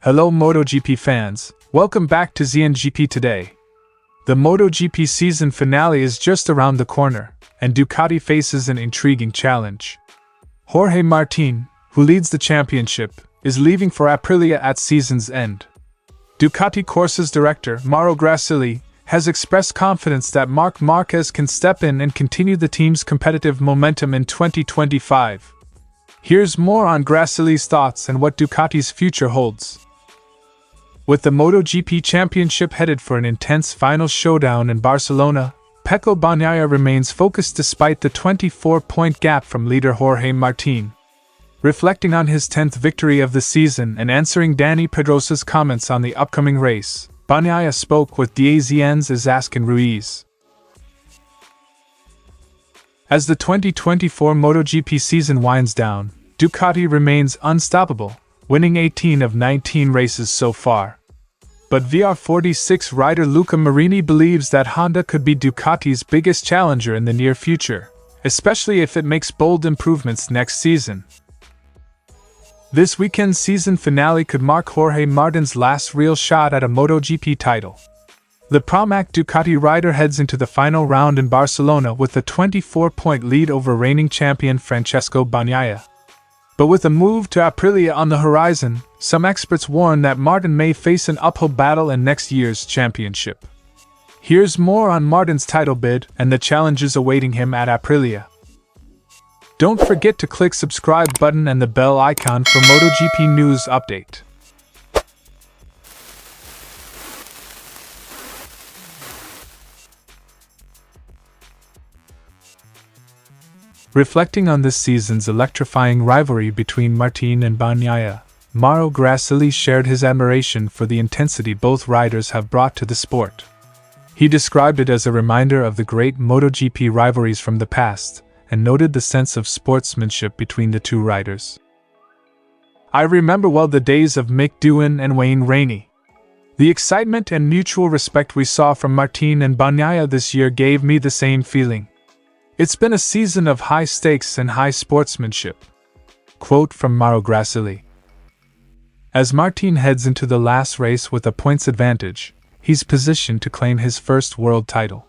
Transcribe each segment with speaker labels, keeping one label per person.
Speaker 1: Hello MotoGP fans, welcome back to ZNGP Today. The MotoGP season finale is just around the corner, and Ducati faces an intriguing challenge. Jorge Martín, who leads the championship, is leaving for Aprilia at season's end. Ducati Corse's director, Mauro Grassilli, has expressed confidence that Marc Márquez can step in and continue the team's competitive momentum in 2025. Here's more on Grassilli's thoughts and what Ducati's future holds. With the MotoGP championship headed for an intense final showdown in Barcelona, Pecco Bagnaia remains focused despite the 24-point gap from leader Jorge Martín. Reflecting on his 10th victory of the season and answering Dani Pedrosa's comments on the upcoming race, Bagnaia spoke with DAZN's Izaskun Ruiz. As the 2024 MotoGP season winds down, Ducati remains unstoppable, winning 18 of 19 races so far. But VR46 rider Luca Marini believes that Honda could be Ducati's biggest challenger in the near future, especially if it makes bold improvements next season. This weekend's season finale could mark Jorge Martin's last real shot at a MotoGP title. The Pramac Ducati rider heads into the final round in Barcelona with a 24-point lead over reigning champion Pecco Bagnaia. But with a move to Aprilia on the horizon, some experts warn that Martin may face an uphill battle in next year's championship. Here's more on Martin's title bid and the challenges awaiting him at Aprilia. Don't forget to click subscribe button and the bell icon for MotoGP news update. Reflecting on this season's electrifying rivalry between Martín and Bagnaia, Mauro Grassilli shared his admiration for the intensity both riders have brought to the sport. He described it as a reminder of the great MotoGP rivalries from the past, and noted the sense of sportsmanship between the two riders. "I remember well the days of Mick Doohan and Wayne Rainey. The excitement and mutual respect we saw from Martín and Bagnaia this year gave me the same feeling. It's been a season of high stakes and high sportsmanship." Quote from Mauro Grassilli. As Martín heads into the last race with a points advantage, he's positioned to claim his first world title.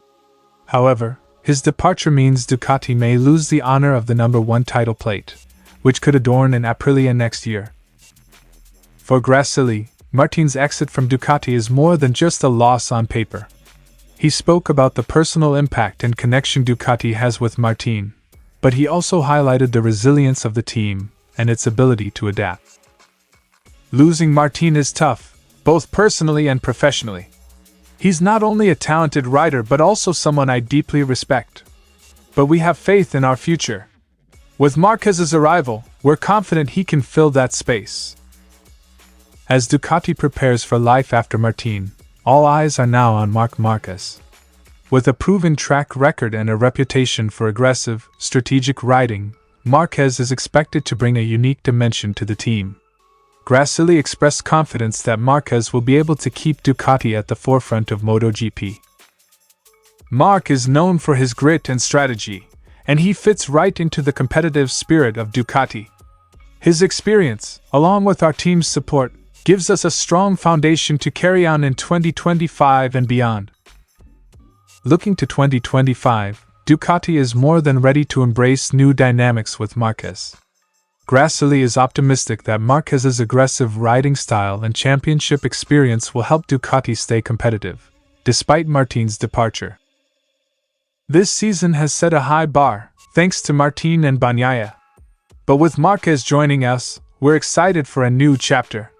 Speaker 1: However, his departure means Ducati may lose the honor of the number 1 title plate, which could adorn an Aprilia next year. For Grassilli, Martín's exit from Ducati is more than just a loss on paper. He spoke about the personal impact and connection Ducati has with Martín, but he also highlighted the resilience of the team and its ability to adapt. "Losing Martín is tough, both personally and professionally. He's not only a talented rider but also someone I deeply respect. But we have faith in our future. With Marquez's arrival, we're confident he can fill that space." As Ducati prepares for life after Martín, all eyes are now on Marc Márquez. With a proven track record and a reputation for aggressive, strategic riding, Marquez is expected to bring a unique dimension to the team. Grassilli expressed confidence that Marquez will be able to keep Ducati at the forefront of MotoGP. "Marc is known for his grit and strategy, and he fits right into the competitive spirit of Ducati. His experience, along with our team's support, gives us a strong foundation to carry on in 2025 and beyond." Looking to 2025, Ducati is more than ready to embrace new dynamics with Marquez. Grassilli is optimistic that Marquez's aggressive riding style and championship experience will help Ducati stay competitive, despite Martín's departure. "This season has set a high bar, thanks to Martín and Bagnaia. But with Marquez joining us, we're excited for a new chapter.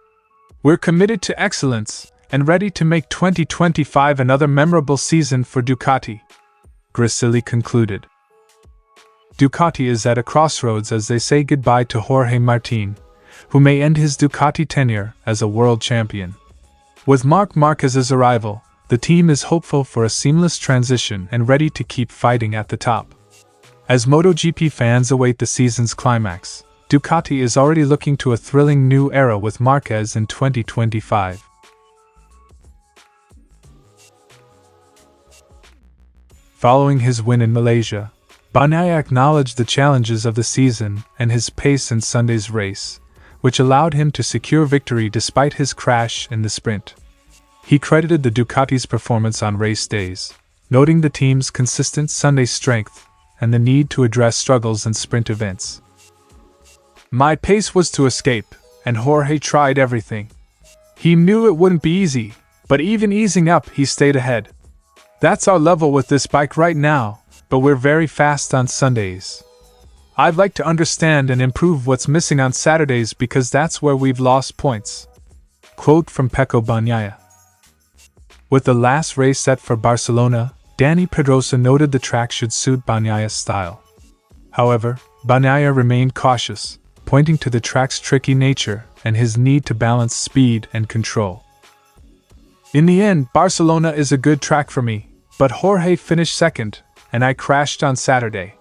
Speaker 1: We're committed to excellence and ready to make 2025 another memorable season for Ducati," Grassilli concluded. Ducati is at a crossroads as they say goodbye to Jorge Martín, who may end his Ducati tenure as a world champion. With Marc Márquez's arrival, the team is hopeful for a seamless transition and ready to keep fighting at the top. As MotoGP fans await the season's climax, Ducati is already looking to a thrilling new era with Marquez in 2025. Following his win in Malaysia, Bagnaia acknowledged the challenges of the season and his pace in Sunday's race, which allowed him to secure victory despite his crash in the sprint. He credited the Ducati's performance on race days, noting the team's consistent Sunday strength and the need to address struggles in sprint events. "My pace was to escape, and Jorge tried everything. He knew it wouldn't be easy, but even easing up, he stayed ahead. That's our level with this bike right now, but we're very fast on Sundays. I'd like to understand and improve what's missing on Saturdays because that's where we've lost points." Quote from Pecco Bagnaia. With the last race set for Barcelona, Dani Pedrosa noted the track should suit Bagnaia's style. However, Bagnaia remained cautious, pointing to the track's tricky nature and his need to balance speed and control. "In the end, Barcelona is a good track for me, but Jorge finished second, and I crashed on Saturday.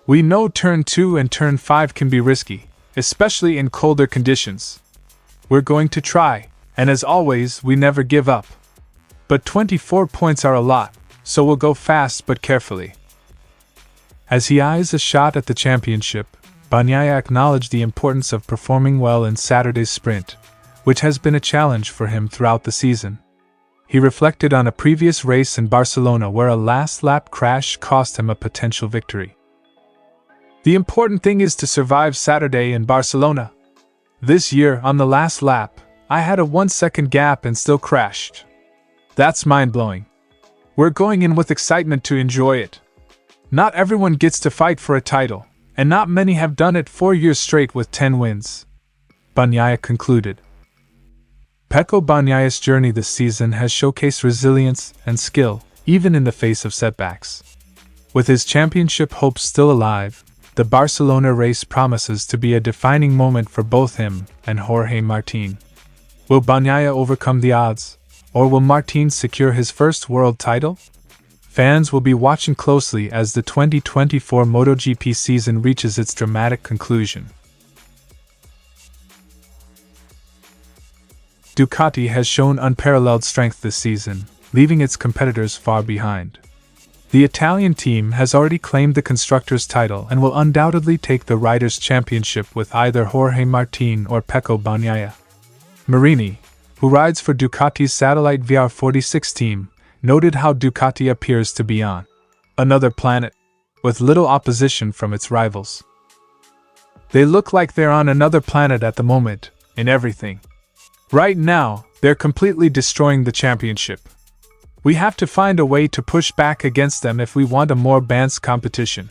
Speaker 1: We know turn 2 and turn 5 can be risky, especially in colder conditions. We're going to try, and as always, we never give up. But 24 points are a lot, so we'll go fast but carefully." As he eyes a shot at the championship, Bagnaia acknowledged the importance of performing well in Saturday's sprint, which has been a challenge for him throughout the season. He reflected on a previous race in Barcelona where a last-lap crash cost him a potential victory. "The important thing is to survive Saturday in Barcelona. This year, on the last lap, I had a 1-second gap and still crashed. That's mind-blowing. We're going in with excitement to enjoy it. Not everyone gets to fight for a title, and not many have done it 4 years straight with 10 wins," Bagnaia concluded. Pecco Bagnaia's journey this season has showcased resilience and skill, even in the face of setbacks. With his championship hopes still alive, the Barcelona race promises to be a defining moment for both him and Jorge Martín. Will Bagnaia overcome the odds, or will Martín secure his first world title? Fans will be watching closely as the 2024 MotoGP season reaches its dramatic conclusion. Ducati has shown unparalleled strength this season, leaving its competitors far behind. The Italian team has already claimed the Constructors' title and will undoubtedly take the Riders' Championship with either Jorge Martín or Pecco Bagnaia. Marini, who rides for Ducati's satellite VR46 team, noted how Ducati appears to be on another planet, with little opposition from its rivals. "They look like they're on another planet at the moment, in everything. Right now, they're completely destroying the championship. We have to find a way to push back against them if we want a more balanced competition."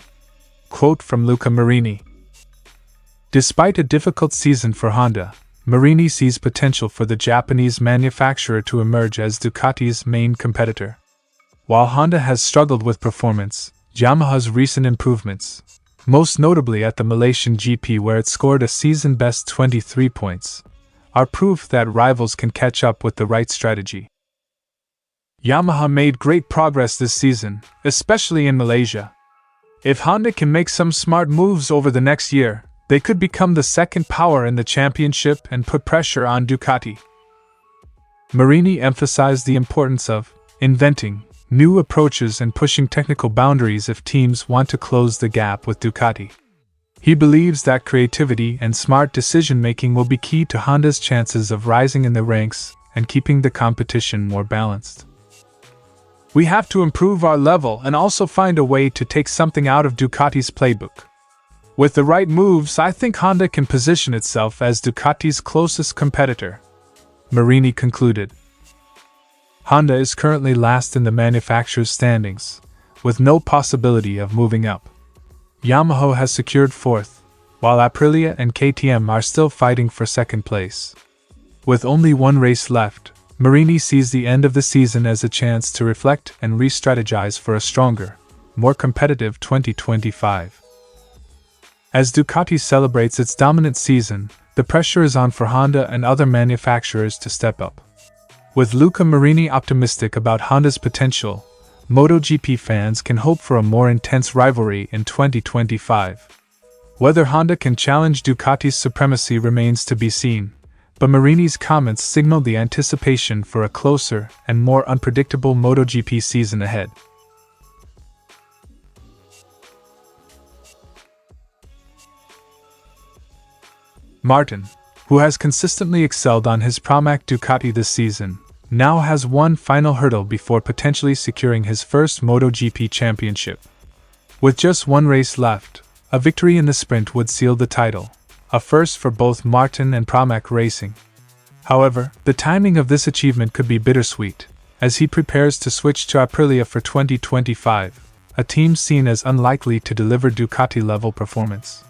Speaker 1: Quote from Luca Marini. Despite a difficult season for Honda, Marini sees potential for the Japanese manufacturer to emerge as Ducati's main competitor. While Honda has struggled with performance, Yamaha's recent improvements, most notably at the Malaysian GP where it scored a season-best 23 points, are proof that rivals can catch up with the right strategy. Yamaha made great progress this season, especially in Malaysia. If Honda can make some smart moves over the next year, they could become the second power in the championship and put pressure on Ducati. Marini emphasized the importance of inventing new approaches and pushing technical boundaries if teams want to close the gap with Ducati. He believes that creativity and smart decision-making will be key to Honda's chances of rising in the ranks and keeping the competition more balanced. "We have to improve our level and also find a way to take something out of Ducati's playbook. With the right moves, I think Honda can position itself as Ducati's closest competitor," Marini concluded. Honda is currently last in the manufacturer's standings, with no possibility of moving up. Yamaha has secured fourth, while Aprilia and KTM are still fighting for second place. With only one race left, Marini sees the end of the season as a chance to reflect and re-strategize for a stronger, more competitive 2025. As Ducati celebrates its dominant season, the pressure is on for Honda and other manufacturers to step up. With Luca Marini optimistic about Honda's potential, MotoGP fans can hope for a more intense rivalry in 2025. Whether Honda can challenge Ducati's supremacy remains to be seen, but Marini's comments signal the anticipation for a closer and more unpredictable MotoGP season ahead. Martin, who has consistently excelled on his Pramac Ducati this season, now has one final hurdle before potentially securing his first MotoGP championship. With just one race left, a victory in the sprint would seal the title, a first for both Martin and Pramac Racing. However, the timing of this achievement could be bittersweet, as he prepares to switch to Aprilia for 2025, a team seen as unlikely to deliver Ducati-level performance.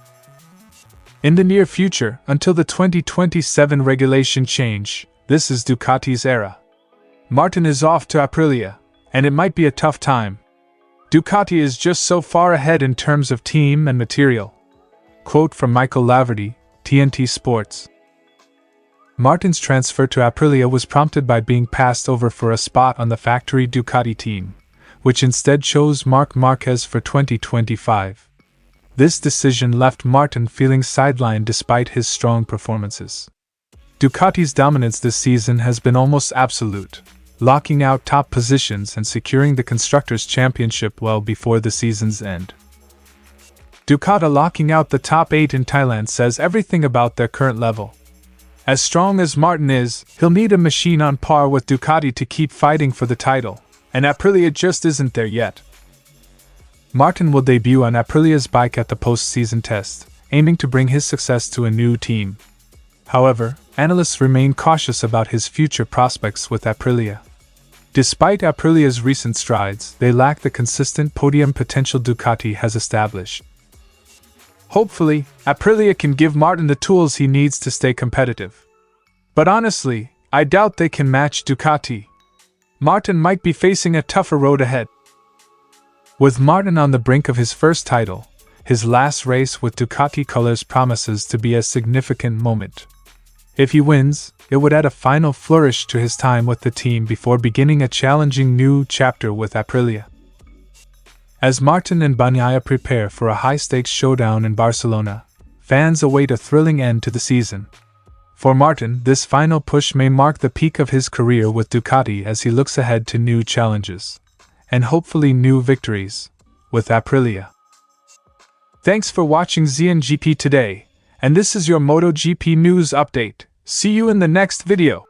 Speaker 1: In the near future, until the 2027 regulation change, this is Ducati's era. Martin is off to Aprilia, and it might be a tough time. Ducati is just so far ahead in terms of team and material. Quote from Michael Laverty, TNT Sports. Martin's transfer to Aprilia was prompted by being passed over for a spot on the factory Ducati team, which instead chose Marc Márquez for 2025. This decision left Martin feeling sidelined despite his strong performances. Ducati's dominance this season has been almost absolute, locking out top positions and securing the Constructors' Championship well before the season's end. Ducati locking out the top 8 in Thailand says everything about their current level. As strong as Martin is, he'll need a machine on par with Ducati to keep fighting for the title, and Aprilia just isn't there yet. Martin will debut on Aprilia's bike at the post-season test, aiming to bring his success to a new team. However, analysts remain cautious about his future prospects with Aprilia. Despite Aprilia's recent strides, they lack the consistent podium potential Ducati has established. Hopefully, Aprilia can give Martin the tools he needs to stay competitive. But honestly, I doubt they can match Ducati. Martin might be facing a tougher road ahead. With Martin on the brink of his first title, his last race with Ducati colors promises to be a significant moment. If he wins, it would add a final flourish to his time with the team before beginning a challenging new chapter with Aprilia. As Martin and Bagnaia prepare for a high-stakes showdown in Barcelona, fans await a thrilling end to the season. For Martin, this final push may mark the peak of his career with Ducati as he looks ahead to new challenges, and hopefully new victories, with Aprilia. Thanks for watching ZNGP Today, and this is your MotoGP news update. See you in the next video.